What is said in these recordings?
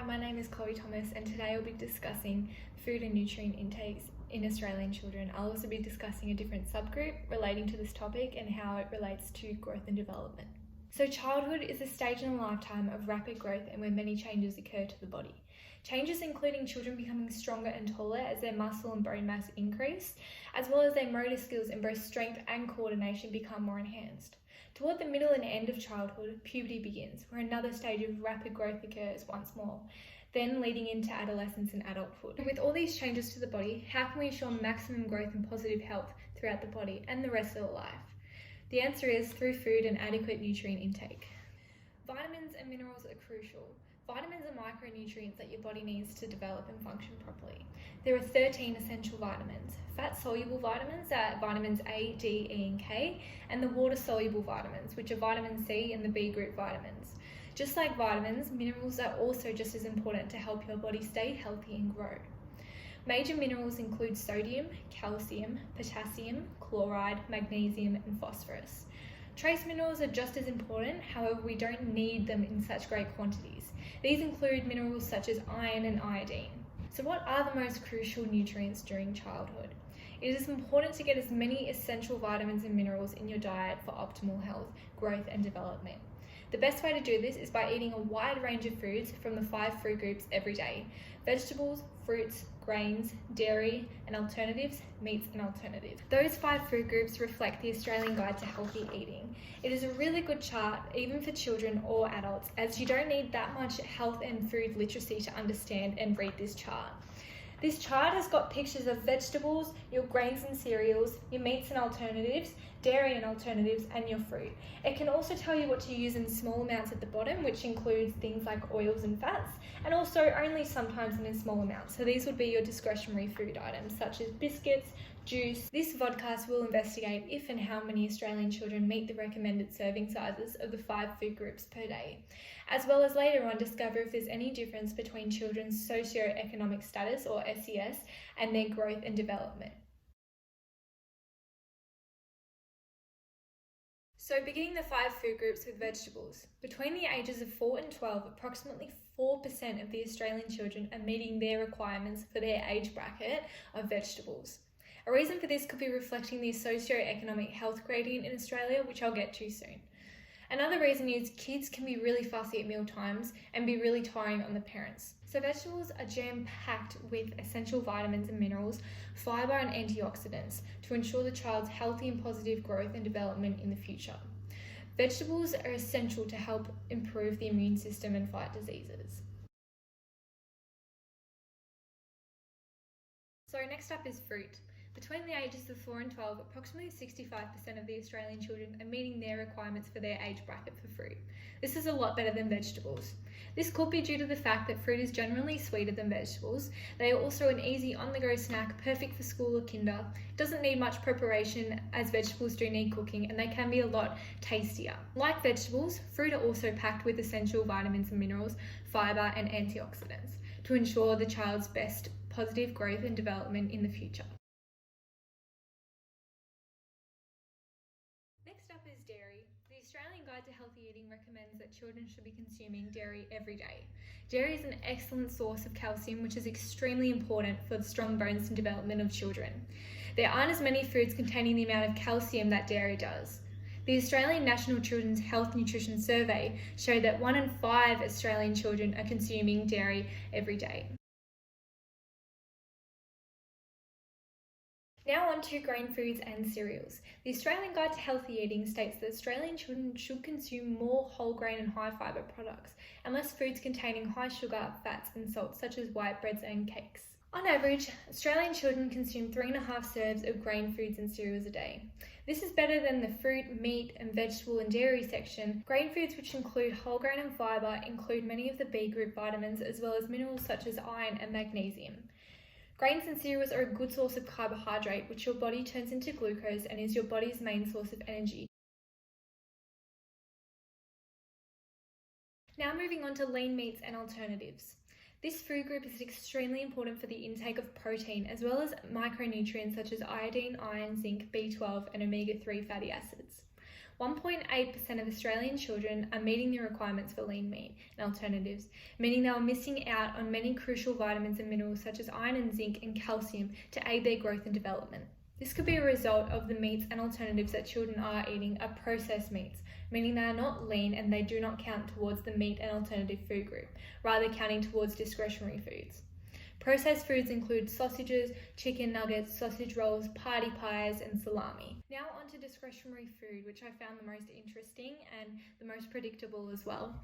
my name is CHLOE Thomas and today I'll be discussing food and nutrient intakes in Australian children. I'll also be discussing a different subgroup relating to this topic and how it relates to growth and development. So childhood is a stage in a lifetime of rapid growth and where many changes occur to the body. Changes including children becoming stronger and taller as their muscle and bone mass increase, as well as their motor skills in both strength and coordination become more enhanced. Toward the middle and end of childhood, puberty begins, where another stage of rapid growth occurs once more, then leading into adolescence and adulthood. With all these changes to the body, how can we ensure maximum growth and positive health throughout the body and the rest of the life? The answer is through food and adequate nutrient intake. Vitamins and minerals are crucial. Vitamins are micronutrients that your body needs to develop and function properly. There are 13 essential vitamins. Fat-soluble vitamins are vitamins A, D, E and K, and the water-soluble vitamins, which are vitamin C and the B group vitamins. Just like vitamins, minerals are also just as important to help your body stay healthy and grow. Major minerals include sodium, calcium, potassium, chloride, magnesium and phosphorus. Trace minerals are just as important, however we don't need them in such great quantities. These include minerals such as iron and iodine. So what are the most crucial nutrients during childhood? It is important to get as many essential vitamins and minerals in your diet for optimal health, growth and development. The best way to do this is by eating a wide range of foods from the 5 food groups every day: vegetables, fruits, grains, dairy and alternatives, meats and alternatives. Those 5 food groups reflect the Australian Guide to Healthy Eating. It is a really good chart even for children or adults, as you don't need that much health and food literacy to understand and read this chart. This chart has got pictures of vegetables, your grains and cereals, your meats and alternatives, dairy and alternatives, and your fruit. It can also tell you what to use in small amounts at the bottom, which includes things like oils and fats, and also only sometimes in small amounts. So these would be your discretionary food items, such as biscuits, juice. This vodcast will investigate if and how many Australian children meet the recommended serving sizes of the 5 food groups per day, as well as later on discover if there's any difference between children's socio-economic status, or SES, and their growth and development. So beginning the 5 food groups with vegetables. Between the ages of 4 and 12, approximately 4% of the Australian children are meeting their requirements for their age bracket of vegetables. A reason for this could be reflecting the socio-economic health gradient in Australia, which I'll get to soon. Another reason is kids can be really fussy at meal times and be really tiring on the parents. So vegetables are jam-packed with essential vitamins and minerals, fibre and antioxidants to ensure the child's healthy and positive growth and development in the future. Vegetables are essential to help improve the immune system and fight diseases. So next up is fruit. Between the ages of 4 and 12, approximately 65% of the Australian children are meeting their requirements for their age bracket for fruit. This is a lot better than vegetables. This could be due to the fact that fruit is generally sweeter than vegetables. They are also an easy on-the-go snack, perfect for school or kinder. It doesn't need much preparation, as vegetables do need cooking, and they can be a lot tastier. Like vegetables, fruit are also packed with essential vitamins and minerals, fibre and antioxidants to ensure the child's best positive growth and development in the future. Next up is dairy. The Australian Guide to Healthy Eating recommends that children should be consuming dairy every day. Dairy is an excellent source of calcium, which is extremely important for the strong bones and development of children. There aren't as many foods containing the amount of calcium that dairy does. The Australian National Children's Health Nutrition Survey showed that 1 in 5 Australian children are consuming dairy every day. Now on to grain foods and cereals. The Australian Guide to Healthy Eating states that Australian children should consume more whole grain and high fibre products, and less foods containing high sugar, fats and salts such as white breads and cakes. On average, Australian children consume 3.5 serves of grain foods and cereals a day. This is better than the fruit, meat and vegetable and dairy section. Grain foods, which include whole grain and fibre, include many of the B group vitamins as well as minerals such as iron and magnesium. Grains and cereals are a good source of carbohydrate, which your body turns into glucose and is your body's main source of energy. Now moving on to lean meats and alternatives. This food group is extremely important for the intake of protein as well as micronutrients such as iodine, iron, zinc, B12 and omega-3 fatty acids. 1.8% of Australian children are meeting the requirements for lean meat and alternatives, meaning they are missing out on many crucial vitamins and minerals such as iron and zinc and calcium to aid their growth and development. This could be a result of the meats and alternatives that children are eating are processed meats, meaning they are not lean and they do not count towards the meat and alternative food group, rather counting towards discretionary foods. Processed foods include sausages, chicken nuggets, sausage rolls, party pies, and salami. Now on to discretionary food, which I found the most interesting and the most predictable as well.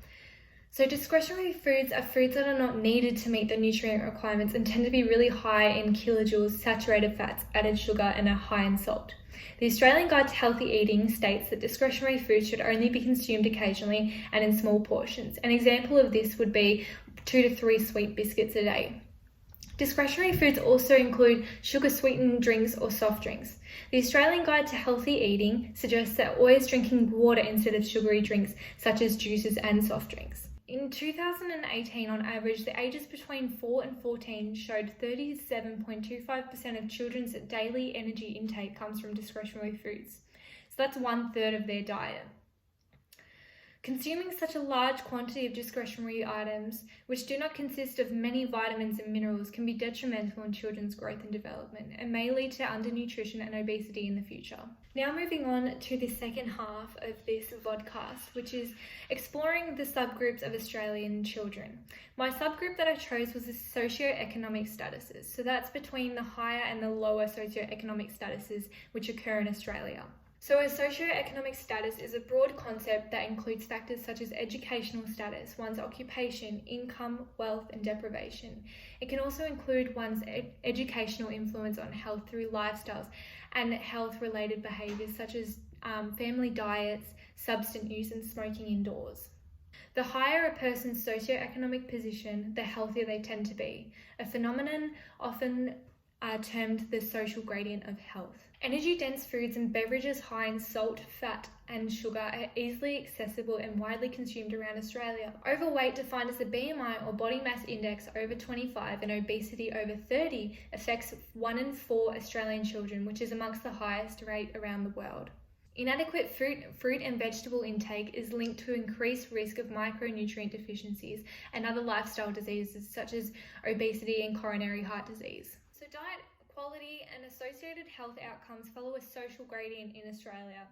So discretionary foods are foods that are not needed to meet the nutrient requirements and tend to be really high in kilojoules, saturated fats, added sugar, and are high in salt. The Australian Guide to Healthy Eating states that discretionary foods should only be consumed occasionally and in small portions. An example of this would be 2 to 3 sweet biscuits a day. Discretionary foods also include sugar-sweetened drinks or soft drinks. The Australian Guide to Healthy Eating suggests that always drinking water instead of sugary drinks such as juices and soft drinks. In 2018, on average, the ages between 4 and 14 showed 37.25% of children's daily energy intake comes from discretionary foods. So that's 1/3 of their diet. Consuming such a large quantity of discretionary items, which do not consist of many vitamins and minerals, can be detrimental in children's growth and development and may lead to undernutrition and obesity in the future. Now moving on to the second half of this vodcast, which is exploring the subgroups of Australian children. My subgroup that I chose was the socio-economic statuses. So that's between the higher and the lower socio-economic statuses which occur in Australia. So a socio-economic status is a broad concept that includes factors such as educational status, one's occupation, income, wealth, and deprivation. It can also include one's educational influence on health through lifestyles and health-related behaviours such as family diets, substance use, and smoking indoors. The higher a person's socio-economic position, the healthier they tend to be, a phenomenon often termed the social gradient of health. Energy-dense foods and beverages high in salt, fat, and sugar are easily accessible and widely consumed around Australia. Overweight, defined as a BMI or body mass index over 25 and obesity over 30, affects 1 in 4 Australian children, which is amongst the highest rate around the world. Inadequate fruit and vegetable intake is linked to increased risk of micronutrient deficiencies and other lifestyle diseases such as obesity and coronary heart disease. So diet quality and associated health outcomes follow a social gradient in Australia.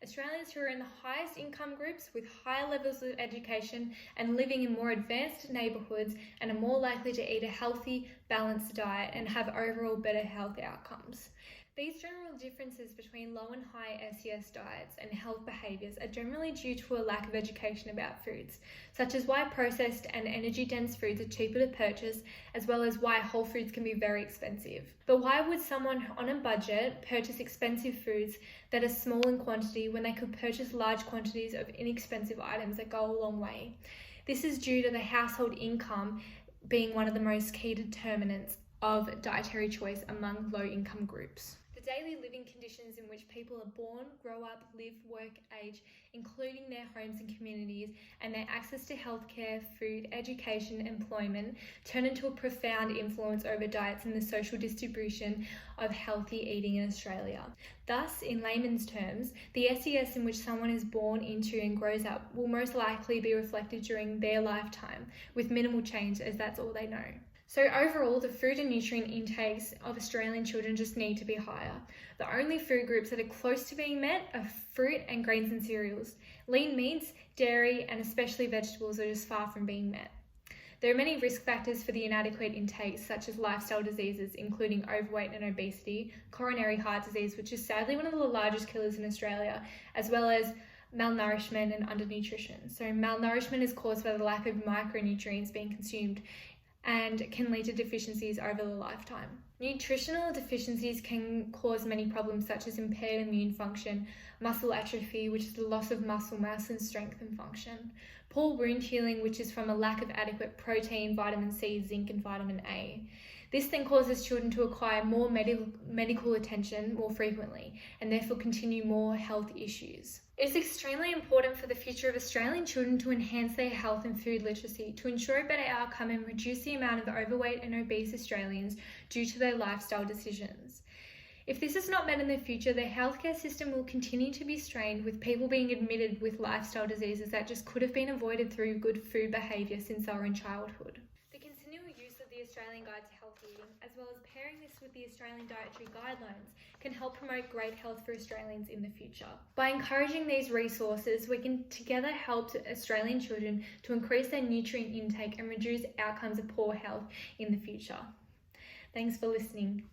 Australians who are in the highest income groups with higher levels of education and living in more advanced neighbourhoods and are more likely to eat a healthy, balanced diet and have overall better health outcomes. These general differences between low and high SES diets and health behaviours are generally due to a lack of education about foods, such as why processed and energy-dense foods are cheaper to purchase, as well as why whole foods can be very expensive. But why would someone on a budget purchase expensive foods that are small in quantity when they could purchase large quantities of inexpensive items that go a long way? This is due to the household income being one of the most key determinants of dietary choice among low-income groups. The daily living conditions in which people are born, grow up, live, work, age, including their homes and communities, and their access to healthcare, food, education, employment, turn into a profound influence over diets and the social distribution of healthy eating in Australia. Thus, in layman's terms, the SES in which someone is born into and grows up will most likely be reflected during their lifetime, with minimal change as that's all they know. So overall, the food and nutrient intakes of Australian children just need to be higher. The only food groups that are close to being met are fruit and grains and cereals. Lean meats, dairy, and especially vegetables are just far from being met. There are many risk factors for the inadequate intakes, such as lifestyle diseases, including overweight and obesity, coronary heart disease, which is sadly one of the largest killers in Australia, as well as malnourishment and undernutrition. So malnourishment is caused by the lack of micronutrients being consumed and can lead to deficiencies over the lifetime. Nutritional deficiencies can cause many problems such as impaired immune function, muscle atrophy, which is the loss of muscle mass and strength and function, poor wound healing, which is from a lack of adequate protein, vitamin C, zinc, and vitamin A. This then causes children to acquire more medical attention more frequently and therefore continue more health issues. It is extremely important for the future of Australian children to enhance their health and food literacy to ensure a better outcome and reduce the amount of overweight and obese Australians due to their lifestyle decisions. If this is not met in the future, the healthcare system will continue to be strained, with people being admitted with lifestyle diseases that just could have been avoided through good food behaviour since they were in childhood. The continual use of the Australian Guide to Health Eating, as well as pairing this with the Australian Dietary Guidelines, can help promote great health for Australians in the future. By encouraging these resources, we can together help Australian children to increase their nutrient intake and reduce outcomes of poor health in the future. Thanks for listening.